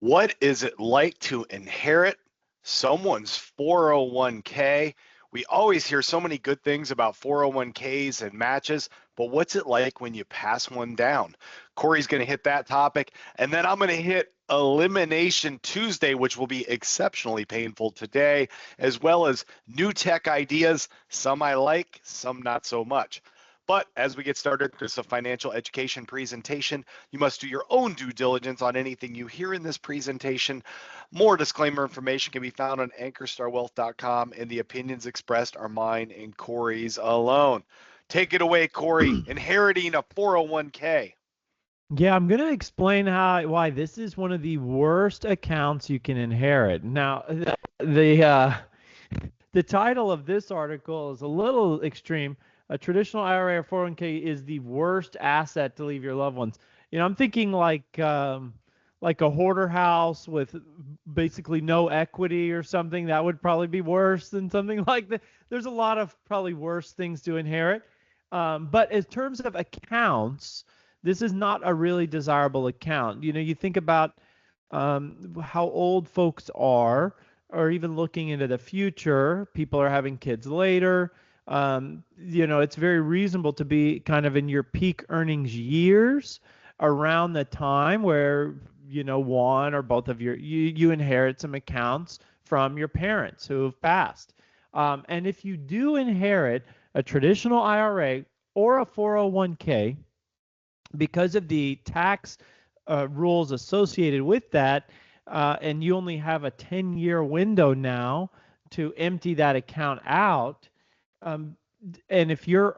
What is it like to inherit someone's 401k? We always hear so many good things about 401ks and matches, but what's it like when you pass one down? Corey's going to hit that topic, and then I'm going to hit Elimination Tuesday, which will be exceptionally painful today, as well as new tech ideas. Some I like, some not so much. But as we get started, this is a financial education presentation. You must do your own due diligence on anything you hear in this presentation. More disclaimer information can be found on ankerstarwealth.com, and the opinions expressed are mine and Corey's alone. Take it away, Corey. Inheriting a 401k. Yeah, I'm going to explain why this is one of the worst accounts you can inherit. Now, the title of this article is a little extreme. A traditional IRA or 401k is the worst asset to leave your loved ones. You know, I'm thinking like a hoarder house with basically no equity or something. That would probably be worse than something like that. There's a lot of probably worse things to inherit. But in terms of accounts, this is not a really desirable account. You know, you think about how old folks are, or even looking into the future. People are having kids later. You know, it's very reasonable to be kind of in your peak earnings years around the time where, you know, one or both of you inherit some accounts from your parents who have passed. And if you do inherit a traditional IRA or a 401k, because of the tax rules associated with that, and you only have a 10-year window now to empty that account out. And if you're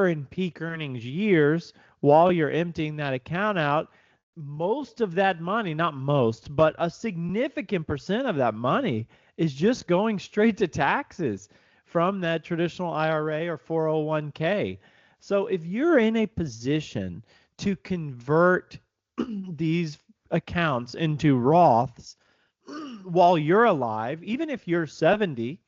in peak earnings years while you're emptying that account out, most of that money, not most, but a significant percent of that money is just going straight to taxes from that traditional IRA or 401k. So if you're in a position to convert these accounts into Roths while you're alive, even if you're 70,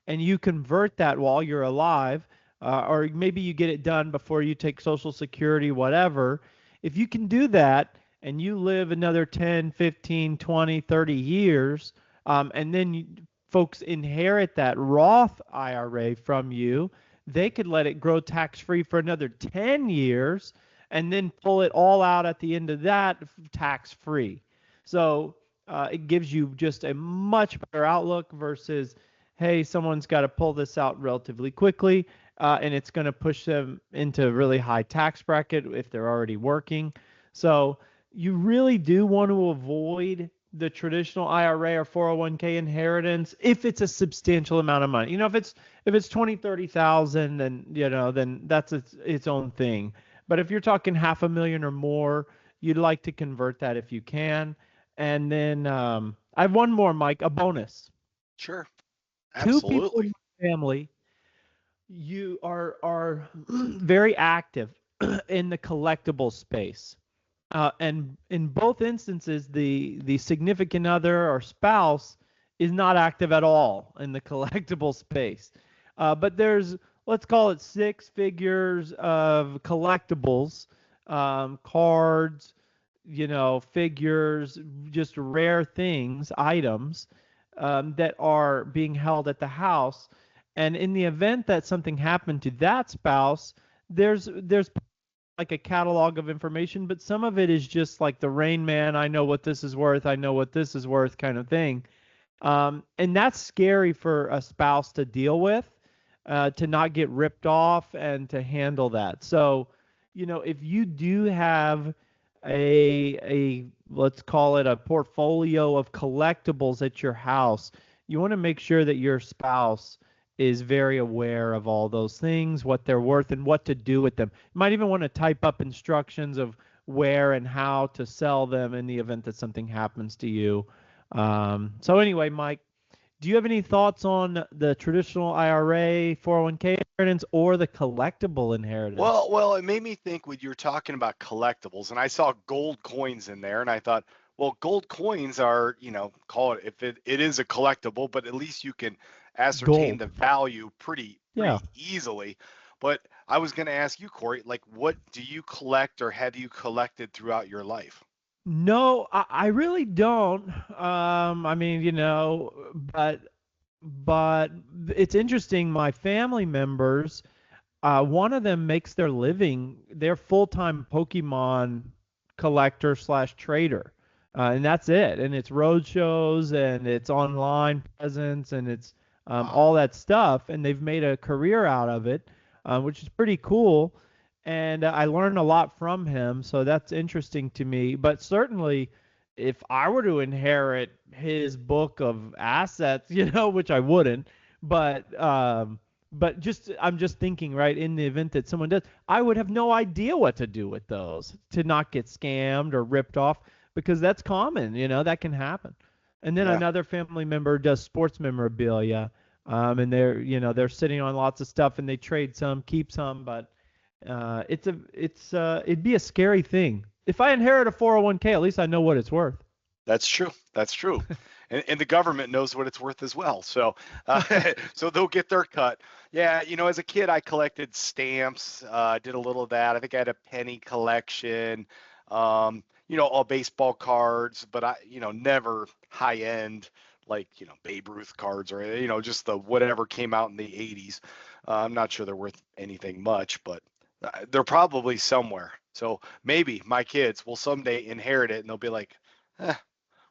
and you convert that while you're alive, or maybe you get it done before you take Social Security, whatever. If you can do that and you live another 10, 15, 20, 30 years, and then folks inherit that Roth IRA from you, they could let it grow tax-free for another 10 years and then pull it all out at the end of that tax-free. So it gives you just a much better outlook versus, hey, someone's got to pull this out relatively quickly, and it's going to push them into a really high tax bracket if they're already working. So you really do want to avoid the traditional IRA or 401k inheritance if it's a substantial amount of money. You know, if it's 20, 30,000, then, you know, then that's its own thing. But if you're talking $500,000 or more, you'd like to convert that if you can. And then I have one more, Mike, a bonus. Sure. Two people Absolutely. in the family, you are very active in the collectible space. And in both instances, the significant other or spouse is not active at all in the collectible space. But there's, let's call it 6 figures of collectibles, cards, you know, figures, just rare things, items that are being held at the house. And in the event that something happened to that spouse, there's like a catalog of information, but some of it is just like the Rain Man, I know what this is worth, I know what this is worth kind of thing. And that's scary for a spouse to deal with, to not get ripped off and to handle that. So, you know, if you do have a let's call it a portfolio of collectibles at your house, you want to make sure that your spouse is very aware of all those things, what they're worth, and what to do with them. You might even want to type up instructions of where and how to sell them in the event that something happens to you. So anyway, Mike, do you have any thoughts on the traditional IRA, 401k inheritance, or the collectible inheritance? Well, it made me think when you were talking about collectibles, and I saw gold coins in there, and I thought, well, gold coins are, you know, call it, if it is a collectible, but at least you can ascertain the value pretty easily. But I was going to ask you, Corey, like, what do you collect or have you collected throughout your life? No, I really don't. I mean, but it's interesting. My family members, one of them makes their living. They're full-time Pokemon collector slash trader, and that's it. And it's road shows and it's online presence and it's all Wow. that stuff. And they've made a career out of it, which is pretty cool. And I learned a lot from him, so that's interesting to me. But certainly, if I were to inherit his book of assets, which I wouldn't, but just I'm just thinking, right, in the event that someone does, I would have no idea what to do with those to not get scammed or ripped off because that's common, that can happen. And then Yeah. another family member does sports memorabilia, and they're sitting on lots of stuff and they trade some, keep some, but it'd be a scary thing. If I inherit a 401k, at least I know what it's worth. That's true. That's true. And the government knows what it's worth as well. So, so they'll get their cut. Yeah, as a kid, I collected stamps, did a little of that. I think I had a penny collection, all baseball cards, but never high end like, Babe Ruth cards or, just the whatever came out in the 80s. I'm not sure they're worth anything much, but they're probably somewhere. So maybe my kids will someday inherit it and they'll be like, eh,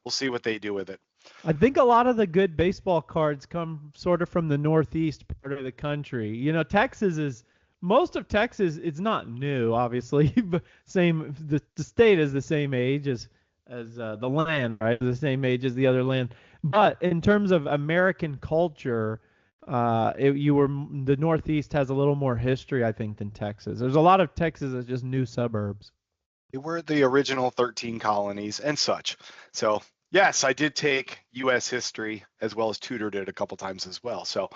we'll see what they do with it. I think a lot of the good baseball cards come sort of from the northeast part of the country. Texas is most of Texas. It's not new, obviously, but the state is the same age as the land, right? The same age as the other land. But in terms of American culture, the Northeast has a little more history, I think, than Texas. There's a lot of Texas that's just new suburbs. They were the original 13 colonies and such. So, yes, I did take U.S. history as well as tutored it a couple times as well. So,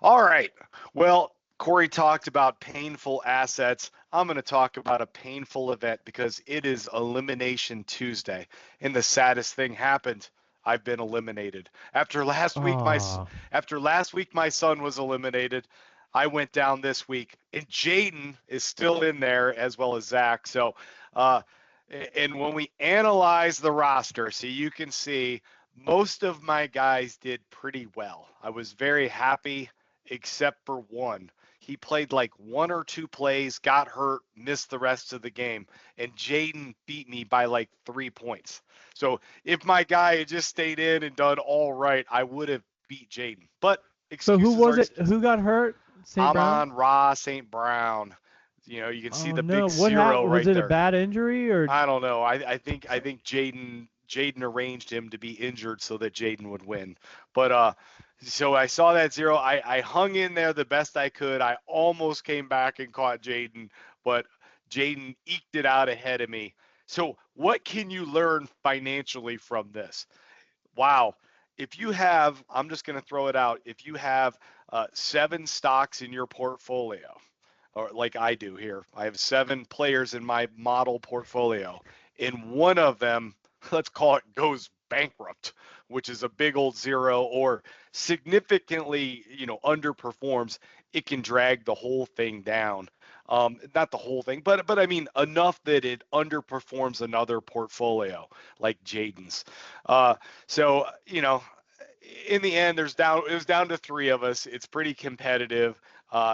all right. Well, Corey talked about painful assets. I'm going to talk about a painful event because it is Elimination Tuesday. And the saddest thing happened. I've been eliminated. Oh, After last week my son was eliminated. I went down this week, and Jaden is still in there as well as Zach. So, uh, and when we analyze the roster, so you can see most of my guys did pretty well. I was very happy, except for one. He played like one or two plays, got hurt, missed the rest of the game, and Jaden beat me by like 3 points. So if my guy had just stayed in and done all right, I would have beat Jaden. But so who excuses was are it? excuses. Who got hurt? St. Brown? Amon Ra St. Brown. You can see Oh the no, big what zero happened? Was right it a there. bad injury or? I don't know. I think Jaden arranged him to be injured so that Jaden would win. But so I saw that zero. I hung in there the best I could. I almost came back and caught Jaden, but Jaden eked it out ahead of me. So what can you learn financially from this? Wow. If you have, I'm just going to throw it out. If you have 7 stocks in your portfolio, or like I do here, I have 7 players in my model portfolio, and one of them, let's call it, goes bankrupt, which is a big old zero, or significantly, underperforms, it can drag the whole thing down. Not the whole thing, but I mean enough that it underperforms another portfolio like Jaden's. Uh, so in the end, it was down to 3 of us. It's pretty competitive.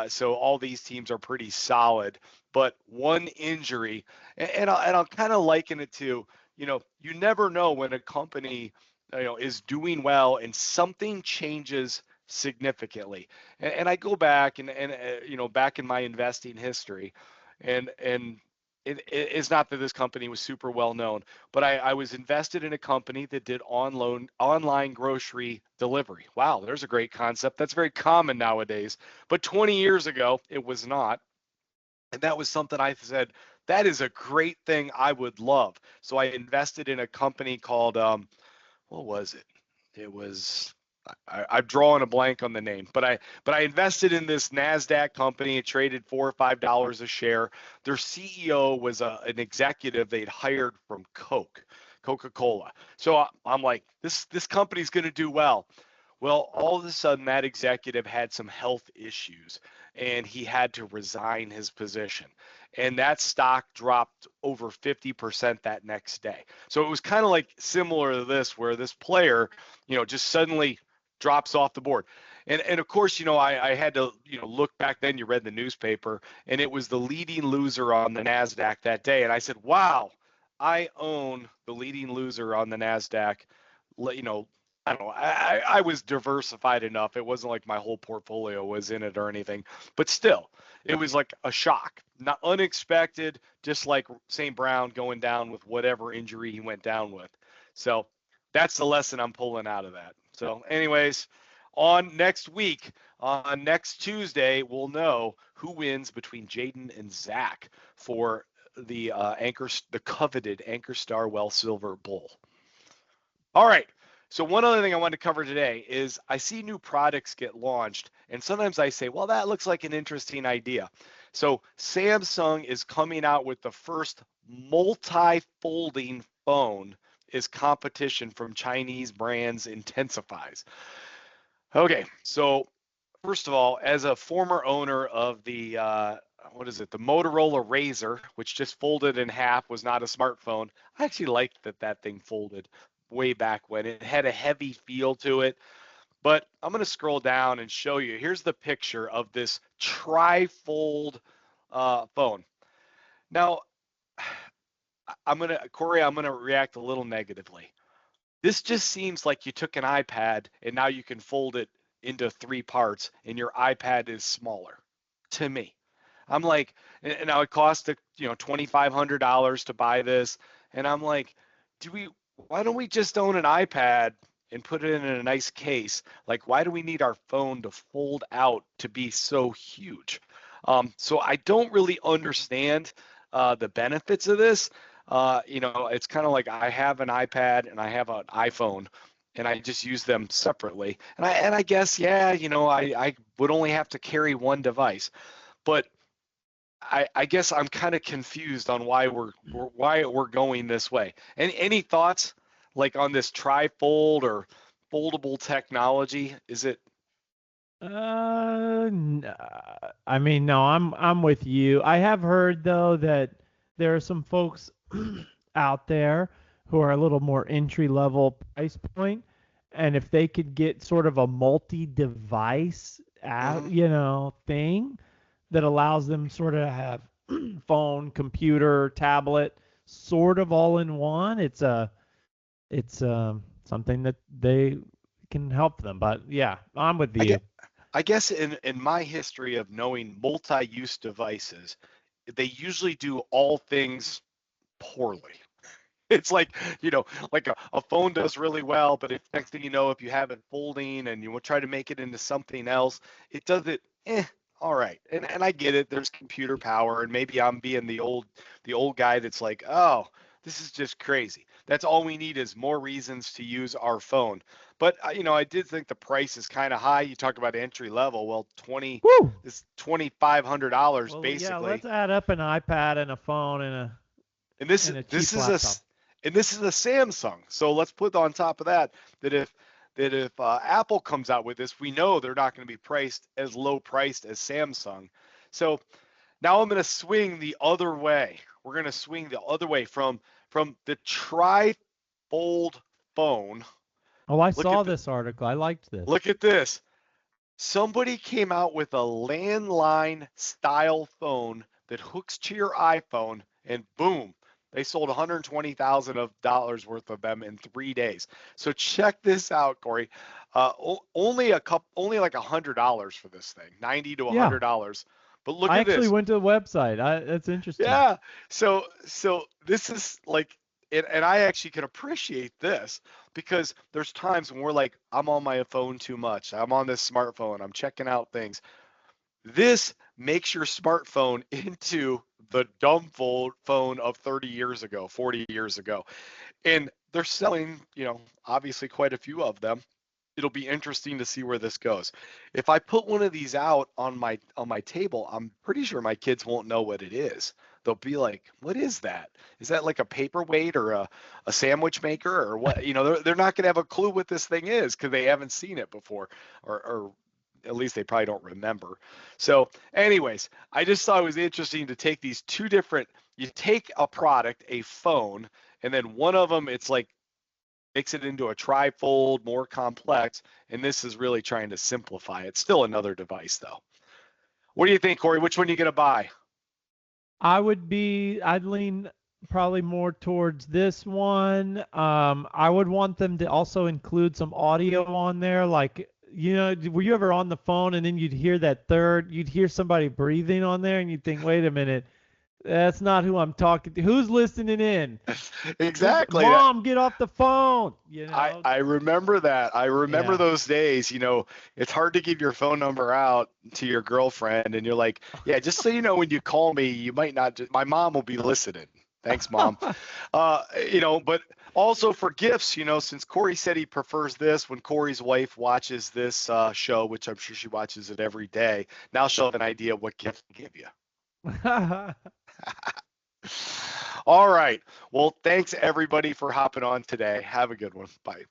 So all these teams are pretty solid, but one injury, and I'll kind of liken it to, you never know when a company, is doing well and something changes significantly. And I go back and back in my investing history, and it's not that this company was super well known, but I was invested in a company that did online grocery delivery. Wow, there's a great concept. That's very common nowadays. But 20 years ago, it was not. And that was something I said, that is a great thing I would love. So I invested in a company called, what was it? It was I'm drawing a blank on the name, but I invested in this Nasdaq company. It traded $4 or $5 a share. Their CEO was an executive they'd hired from Coca-Cola. So I'm like, this company's going to do well. Well, all of a sudden, that executive had some health issues and he had to resign his position. And that stock dropped over 50% that next day. So it was kind of like similar to this, where this player, just suddenly drops off the board. And of course, I had to, look back then. You read the newspaper, and it was the leading loser on the NASDAQ that day. And I said, wow, I own the leading loser on the NASDAQ. I don't know. I was diversified enough. It wasn't like my whole portfolio was in it or anything, but still, it was like a shock, not unexpected, just like St. Brown going down with whatever injury he went down with. So that's the lesson I'm pulling out of that. So, anyways, on next week, on next Tuesday, we'll know who wins between Jaden and Zach for the the coveted Ankerstar Well Silver Bull. All right. So one other thing I wanted to cover today is I see new products get launched, and sometimes I say, well, that looks like an interesting idea. So Samsung is coming out with the first multi-folding phone as competition from Chinese brands intensifies. Okay, so first of all, as a former owner of the the Motorola Razr, which just folded in half, was not a smartphone. I actually liked that thing folded way back when. It had a heavy feel to it. But I'm going to scroll down and show you. Here's the picture of this tri-fold phone. Now, Corey, I'm going to react a little negatively. This just seems like you took an iPad and now you can fold it into 3 parts and your iPad is smaller to me. I'm like, and now it cost $2,500 to buy this. And I'm like, why don't we just own an iPad and put it in a nice case? Like, why do we need our phone to fold out to be so huge? So I don't really understand the benefits of this. It's kind of like I have an iPad and I have an iPhone, and I just use them separately. And I guess, I would only have to carry one device, but I guess I'm kind of confused on why we're going this way. Any thoughts like on this tri-fold or foldable technology? Is it? I mean, no, I'm with you. I have heard though that there are some folks out there who are a little more entry level price point, and if they could get sort of a multi-device, thing that allows them sort of have phone, computer, tablet, sort of all in one, it's something that they can help them. But yeah, I'm with you. I guess in my history of knowing multi-use devices, they usually do all things poorly. It's like, like a phone does really well, but if next thing you know, if you have it folding and you will try to make it into something else, it does it, all right. And I get it. There's computer power, and maybe I'm being the old guy that's like, oh, this is just crazy. That's all we need is more reasons to use our phone. But I did think the price is kind of high. You talk about entry level. Well, this $2,500 Well, basically. yeah, let's add up an iPad and a phone and this a is cheap laptop. this is a Samsung. So let's put on top of that if Apple comes out with this, we know they're not going to be priced as low priced as Samsung. So now I'm going to swing the other way. We're going to swing the other way from the tri-fold phone. Oh, I saw this article. I liked this. Look at this. Somebody came out with a landline style phone that hooks to your iPhone, and boom, they sold $120,000 worth of them in 3 days. So check this out, Corey. Only like $100 for this thing, $90 to $100. But look at this. I actually went to the website. That's interesting. Yeah. So this is like, and I actually can appreciate this because there's times when we're like, I'm on my phone too much. I'm on this smartphone. I'm checking out things. This makes your smartphone into the dumb phone of 30 years ago, 40 years ago. And they're selling, obviously quite a few of them. It'll be interesting to see where this goes. If I put one of these out on my table, I'm pretty sure my kids won't know what it is. they'll be like, what is that? Is that like a paperweight or a sandwich maker or what? You know, they're not going to have a clue what this thing is because they haven't seen it before, or at least they probably don't remember. So anyways, I just thought it was interesting to take these two different, you take a product, a phone, and then one of them, it's like, makes it into a trifold, more complex, and this is really trying to simplify it. Still another device though. What do you think, Corey? Which one are you going to buy? I'd lean probably more towards this one. I would want them to also include some audio on there. Like, were you ever on the phone and then you'd hear somebody breathing on there and you'd think, wait a minute, that's not who I'm talking to. Who's listening in? Exactly. Mom, get off the phone. I remember that. I remember Yeah. those days. It's hard to give your phone number out to your girlfriend, and you're like, yeah, just so you know, when you call me, you might not. My mom will be listening. Thanks, Mom. But also for gifts, since Corey said he prefers this, when Corey's wife watches this show, which I'm sure she watches it every day, now she'll have an idea what gift to give you. All right. Well, thanks everybody for hopping on today. Have a good one. Bye.